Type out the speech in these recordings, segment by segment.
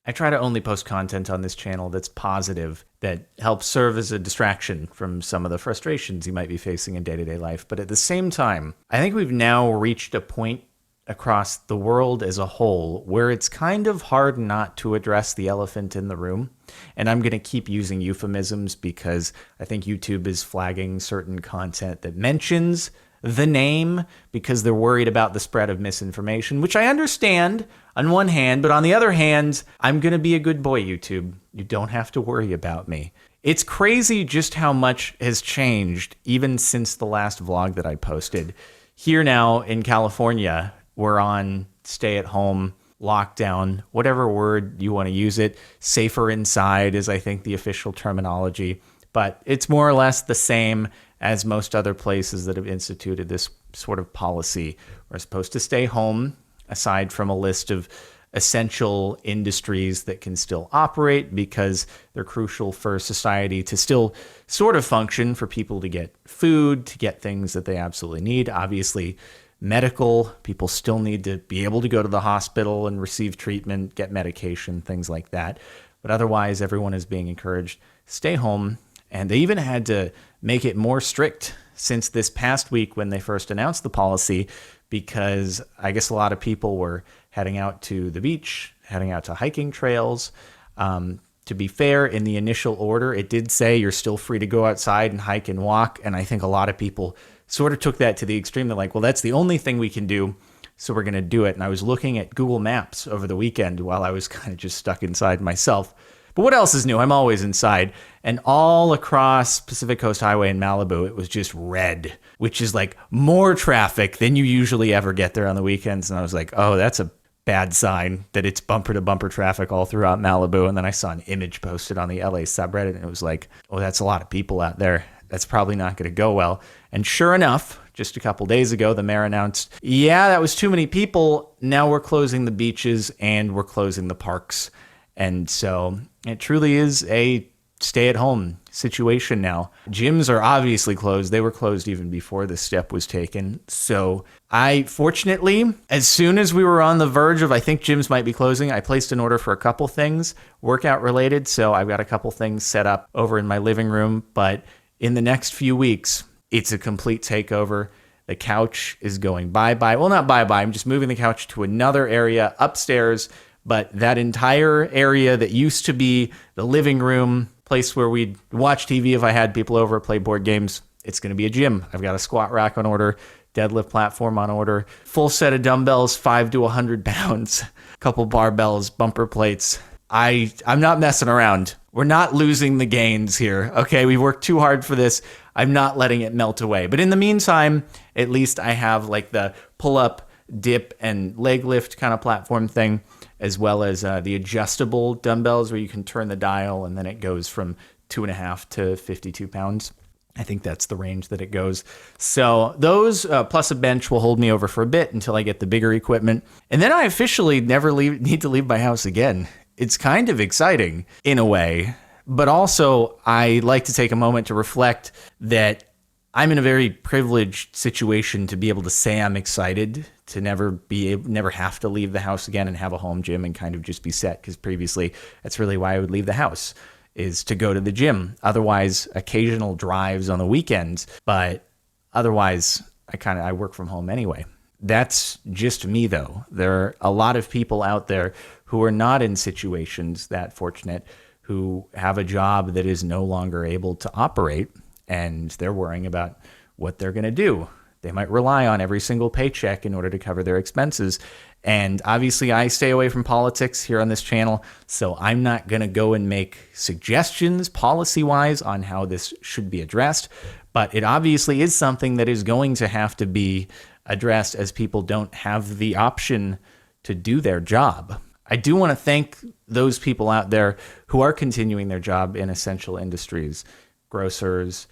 I try to only post content on this channel that's positive, that helps serve as a distraction from some of the frustrations you might be facing in day-to-day life. But at the same time, I think we've now reached a point across the world as a whole where it's kind of hard not to address the elephant in the room. And I'm going to keep using euphemisms because I think YouTube is flagging certain content that mentions the name because they're worried about the spread of misinformation, which I understand on one hand, but on the other hand, I'm going to be a good boy, YouTube. You don't have to worry about me. It's crazy just how much has changed even since the last vlog that I posted. Here now in California, we're on stay-at-home, lockdown, whatever word you want to use it. Safer inside is, I think, the official terminology. But it's more or less the same as most other places that have instituted this sort of policy. We're supposed to stay home, aside from a list of essential industries that can still operate because they're crucial for society to still sort of function, for people to get food, to get things that they absolutely need. Obviously, medical, people still need to be able to go to the hospital and receive treatment, get medication, things like that. But otherwise, everyone is being encouraged to stay home. And they even had to make it more strict since this past week when they first announced the policy, because I guess a lot of people were heading out to the beach, heading out to hiking trails. To be fair, in the initial order, it did say you're still free to go outside and hike and walk. And I think a lot of people sort of took that to the extreme. They're like, well, that's the only thing we can do, so we're going to do it. And I was looking at Google Maps over the weekend while I was kind of just stuck inside myself. But what else is new? I'm always inside. And all across Pacific Coast Highway in Malibu, it was just red, which is like more traffic than you usually ever get there on the weekends. And I was like, oh, that's a bad sign that it's bumper to bumper traffic all throughout Malibu. And then I saw an image posted on the LA subreddit, and it was like, oh, that's a lot of people out there. That's probably not going to go well. And sure enough, just a couple days ago, the mayor announced, yeah, that was too many people. Now we're closing the beaches and we're closing the parks. And so it truly is a stay-at-home situation now. Gyms are obviously closed. They were closed even before this step was taken. So I, fortunately, as soon as we were on the verge of, I think gyms might be closing, I placed an order for a couple things workout related. So I've got a couple things set up over in my living room. But in the next few weeks, it's a complete takeover. The couch is going bye-bye. Well, not bye-bye. I'm just moving the couch to another area upstairs. But that entire area that used to be the living room, place where we'd watch TV if I had people over, play board games, it's going to be a gym. I've got a squat rack on order, deadlift platform on order, full set of dumbbells, 5 to 100 pounds, a couple barbells, bumper plates. I'm not messing around. We're not losing the gains here. Okay, we worked too hard for this. I'm not letting it melt away. But in the meantime, at least I have like the pull-up, dip, and leg lift kind of platform thing, as well as the adjustable dumbbells where you can turn the dial and then it goes from 2.5 to 52 pounds. I think that's the range that it goes. So those plus a bench will hold me over for a bit until I get the bigger equipment. And then I officially never need to leave my house again. It's kind of exciting in a way, but also I like to take a moment to reflect that I'm in a very privileged situation to be able to say I'm excited to never have to leave the house again and have a home gym and kind of just be set. Because previously, that's really why I would leave the house, is to go to the gym. Otherwise, occasional drives on the weekends, but otherwise, I work from home anyway. That's just me, though. There are a lot of people out there who are not in situations that fortunate, who have a job that is no longer able to operate, and they're worrying about what they're going to do. They might rely on every single paycheck in order to cover their expenses. And obviously, I stay away from politics here on this channel, so I'm not going to go and make suggestions policy-wise on how this should be addressed. But it obviously is something that is going to have to be addressed, as people don't have the option to do their job. I do want to thank those people out there who are continuing their job in essential industries, grocers,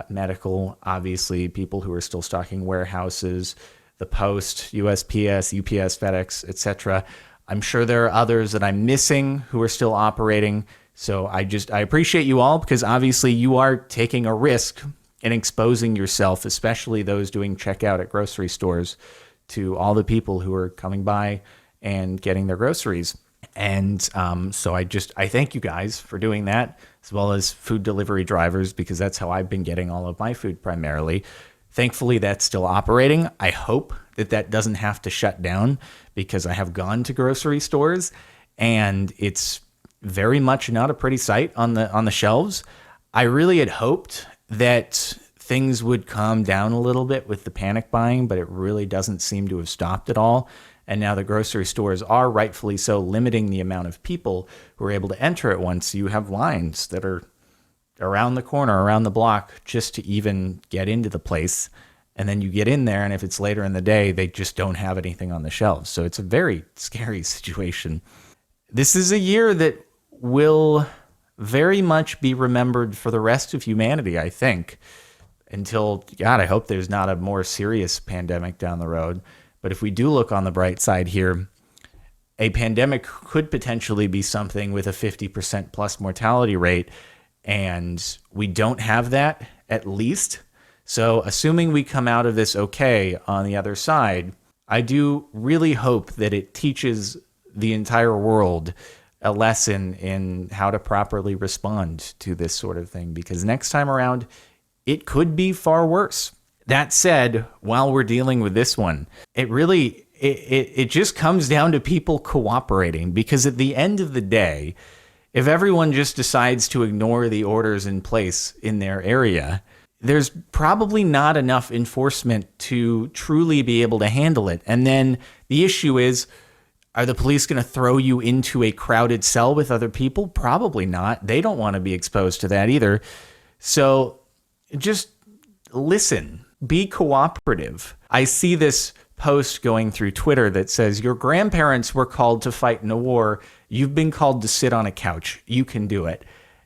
medical, obviously people who are still stocking warehouses, the post, USPS, UPS, FedEx, etc. I'm sure there are others that I'm missing who are still operating. So I appreciate you all, because obviously you are taking a risk in exposing yourself, especially those doing checkout at grocery stores, to all the people who are coming by and getting their groceries. And so I thank you guys for doing that, as well as food delivery drivers, because that's how I've been getting all of my food primarily. Thankfully, that's still operating. I hope that that doesn't have to shut down, because I have gone to grocery stores and it's very much not a pretty sight on the shelves. I really had hoped that things would calm down a little bit with the panic buying, but it really doesn't seem to have stopped at all. And now the grocery stores are rightfully so limiting the amount of people who are able to enter at once. You have lines that are around the corner, around the block, just to even get into the place. And then you get in there, and if it's later in the day, they just don't have anything on the shelves. So it's a very scary situation. This is a year that will very much be remembered for the rest of humanity, I think, until, God, I hope there's not a more serious pandemic down the road. But if we do look on the bright side here, a pandemic could potentially be something with a 50% plus mortality rate, and we don't have that, at least. So assuming we come out of this okay on the other side, I do really hope that it teaches the entire world a lesson in how to properly respond to this sort of thing, because next time around, it could be far worse. That said, while we're dealing with this one, it just comes down to people cooperating, because at the end of the day, if everyone just decides to ignore the orders in place in their area, there's probably not enough enforcement to truly be able to handle it. And then the issue is, are the police going to throw you into a crowded cell with other people? Probably not. They don't want to be exposed to that either. So just listen, be cooperative. I see this post going through Twitter that says, your grandparents were called to fight in a war. You've been called to sit on a couch. You can do it.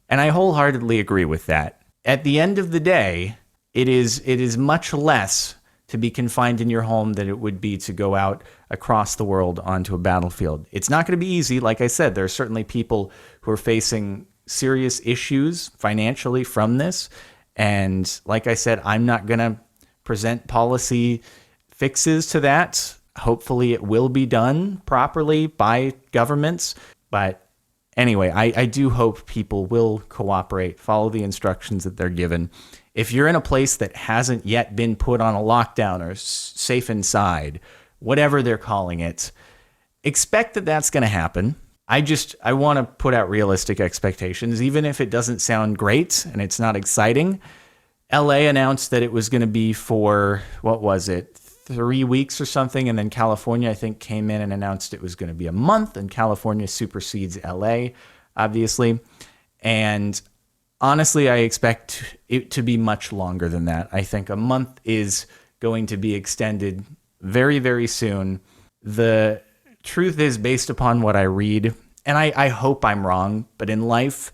And I wholeheartedly agree with that. At the end of the day, it is much less to be confined in your home than it would be to go out across the world onto a battlefield. It's not going to be easy. Like I said, there are certainly people who are facing serious issues financially from this. And like I said, I'm not going to present policy fixes to that. Hopefully it will be done properly by governments. But anyway, I do hope people will cooperate, follow the instructions that they're given. If you're in a place that hasn't yet been put on a lockdown or safe inside, whatever they're calling it, expect that that's going to happen. I want to put out realistic expectations, even if it doesn't sound great and it's not exciting. LA announced that it was going to be for, 3 weeks or something. And then California, I think, came in and announced it was going to be a month, and California supersedes LA, obviously. And honestly, I expect it to be much longer than that. I think a month is going to be extended very, very soon. The truth is, based upon what I read, and I hope I'm wrong, but in life,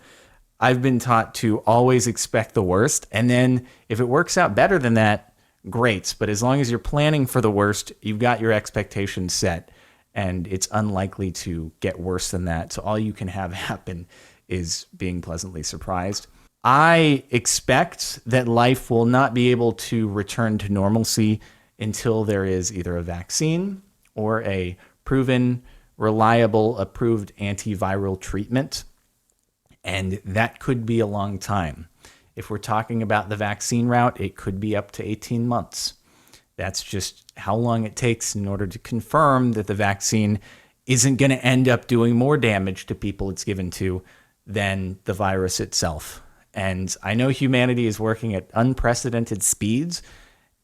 I've been taught to always expect the worst. And then if it works out better than that, great. But as long as you're planning for the worst, you've got your expectations set, and it's unlikely to get worse than that. So all you can have happen is being pleasantly surprised. I expect that life will not be able to return to normalcy until there is either a vaccine or a proven, reliable, approved antiviral treatment. And that could be a long time. If we're talking about the vaccine route, it could be up to 18 months. That's just how long it takes in order to confirm that the vaccine isn't going to end up doing more damage to people it's given to than the virus itself. And I know humanity is working at unprecedented speeds,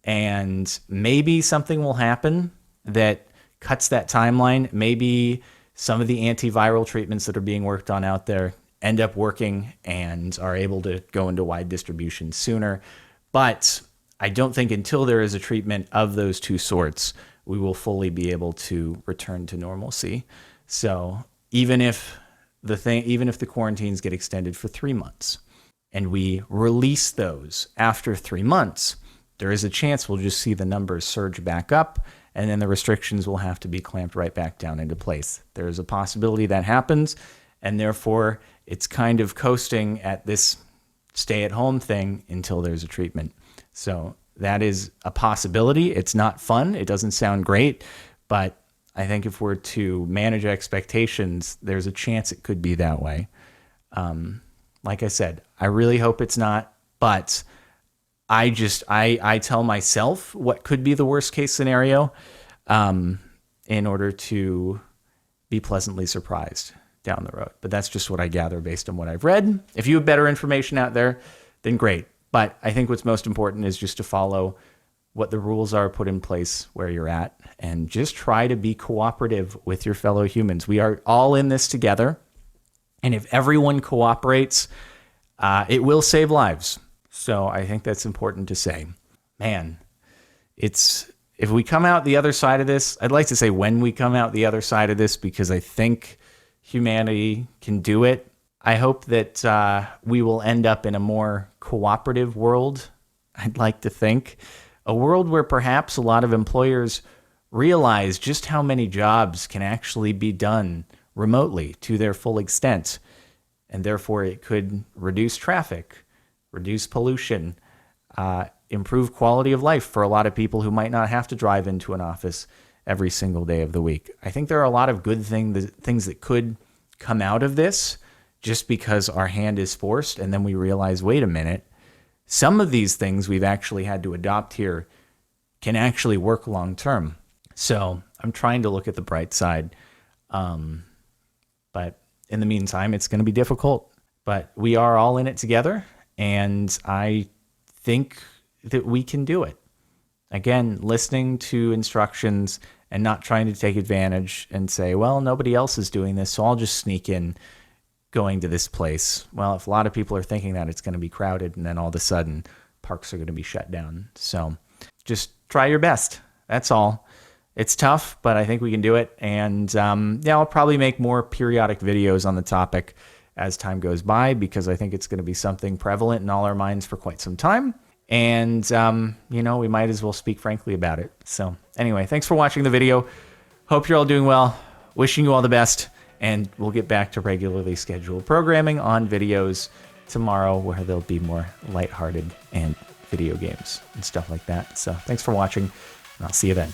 and maybe something will happen that cuts that timeline. Maybe some of the antiviral treatments that are being worked on out there end up working and are able to go into wide distribution sooner. But I don't think until there is a treatment of those two sorts, we will fully be able to return to normalcy. So even if the quarantines get extended for 3 months and we release those after 3 months, there is a chance we'll just see the numbers surge back up, and then the restrictions will have to be clamped right back down into place. There is a possibility that happens, and therefore it's kind of coasting at this stay-at-home thing until there's a treatment. So that is a possibility. It's not fun. It doesn't sound great, but I think if we're to manage expectations, there's a chance it could be that way. Like I said, I really hope it's not, but I tell myself what could be the worst case scenario in order to be pleasantly surprised down the road. But that's just what I gather based on what I've read. If you have better information out there, then great. But I think what's most important is just to follow what the rules are put in place where you're at and just try to be cooperative with your fellow humans. We are all in this together. And if everyone cooperates, it will save lives. So I think that's important to say. Man, if we come out the other side of this, I'd like to say when we come out the other side of this, because I think humanity can do it. I hope that we will end up in a more cooperative world. I'd like to think a world where perhaps a lot of employers realize just how many jobs can actually be done remotely to their full extent. And therefore it could reduce traffic, reduce pollution, improve quality of life for a lot of people who might not have to drive into an office every single day of the week. I think there are a lot of good things that could come out of this just because our hand is forced. And then we realize, wait a minute, some of these things we've actually had to adopt here can actually work long term. So I'm trying to look at the bright side. But in the meantime, it's going to be difficult. But we are all in it together. And I think that we can do it. Again, listening to instructions and not trying to take advantage and say, well, nobody else is doing this, so I'll just sneak in going to this place. Well, if a lot of people are thinking that, it's going to be crowded, and then all of a sudden parks are going to be shut down. So just try your best. That's all. It's tough, but I think we can do it. And I'll probably make more periodic videos on the topic as time goes by, because I think it's going to be something prevalent in all our minds for quite some time. And, we might as well speak frankly about it. So anyway, thanks for watching the video. Hope you're all doing well. Wishing you all the best. And we'll get back to regularly scheduled programming on videos tomorrow, where there'll be more lighthearted and video games and stuff like that. So thanks for watching, and I'll see you then.